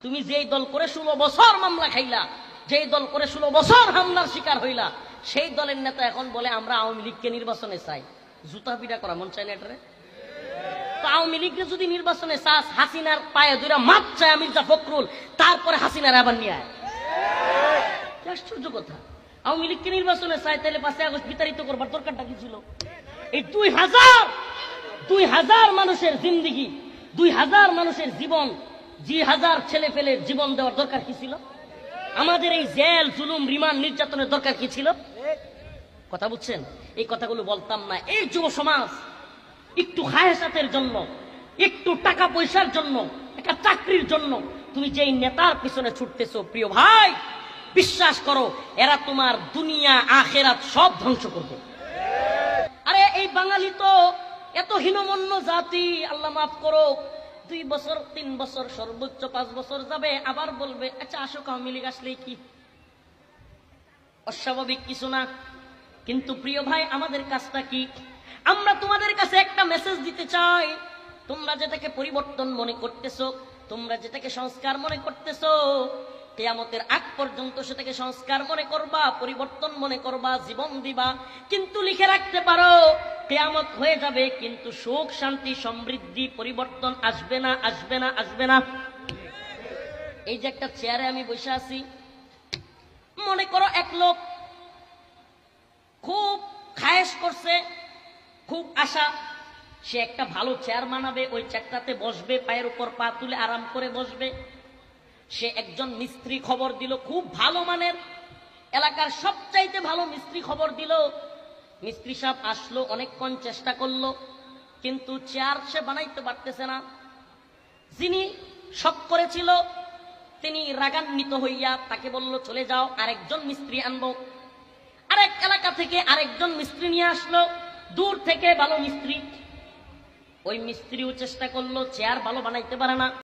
তুমি যেই দল করে 16 বছর মামলা খাইলা, যেই দল করে 16 বছর হামলার শিকার হইলা, সেই দলের নেতা এখন বলে আমরা আওয়ামী লীগকে নির্বাচনে চাই। জুতা পিটা করা মন চাই না এটারে? তো আওয়ামী লীগকে যদি নির্বাচনে চাস, হাসিনার পায়ে দুইটা মাপ চায় মির্জা ফখরুল, তারপরে হাসিনার আবার নিয়ে আয়। আশ্চর্য কথা। আওয়ামী লীগকে নির্বাচনে চাই, তাহলে 5 আগস্ট বিতাড়িত করবার দরকারটা কি ছিল? এই 2000 মানুষের জিন্দিগি, 2000 মানুষের জীবন, 2000 ছেলে পেলের জীবন দেওয়ার দরকার কি ছিল? আমাদের এই জেল, জুলুম, রিমান্ড, নির্যাতনের দরকার কি ছিল? কথা বুঝছেন? এই কথাগুলো বলতাম না। এই যুব সমাজ একটু খায়সাতের জন্য, একটু টাকা পয়সার জন্য, একটা চাকরির জন্য তুমি যেই নেতার পিছনে ছুটতেছো, প্রিয় ভাই, বিশ্বাস করো এরা তোমার দুনিয়া আখেরাত সব ধ্বংস করবে। আরে এই বাঙালি তো এত হীনমন্য জাতি, আল্লাহ মাফ করো, 2 বছর 3 বছর সর্বোচ্চ 5 বছর যাবে, আবার বলবে আচ্ছা আসো আওয়ামী লীগ আসলেই কি, অস্বাভাবিক কিছু না। কিন্তু প্রিয় ভাই, আমাদের কাজটা কি? আমরা তোমাদের কাছে একটা মেসেজ দিতে চাই। তোমরা যেটাকে পরিবর্তন মনে করতেছো, তোমরা যেটাকে সংস্কার মনে করতেছো, কিয়ামতের আগ পর্যন্ত সেটাকে সংস্কার মনে করবা, পরিবর্তন মনে করবা, জীবন দিবা। কিন্তু লিখে রাখতে পারো, কিয়ামত হয়ে যাবে কিন্তু সুখ, শান্তি, সমৃদ্ধি, পরিবর্তন আসবে না, আসবে না, আসবে না। এই যে একটা চেয়ারে আমি বসে আছি, মনে করো এক লোক খুব খায়েশ করছে, খুব আশা, সে একটা ভালো চেয়ার বানাবে, ওই চেয়ারটাতে বসবে, পায়ের উপর পা তুলে আরাম করে বসবে। সে একজন মিস্ত্রি খবর দিল, খুব ভালো মানের, এলাকার সবচাইতে ভালো মিস্ত্রি খবর দিল। মিস্ত্রি সাহেব আসলো, অনেকক্ষণ চেষ্টা করলো, কিন্তু চেয়ার সে বানাইতে পারতেছে না। যিনি শখ করেছিল তিনি রাগান্বিত হইয়া তাকে বলল চলে যাও, আরেকজন মিস্ত্রি আনবো। আরেক এলাকা থেকে আরেকজন মিস্ত্রি নিয়ে আসলো, দূর থেকে ভালো মিস্ত্রি। ওই মিস্ত্রিও চেষ্টা করলো, চেয়ার ভালো বানাইতে পারে না।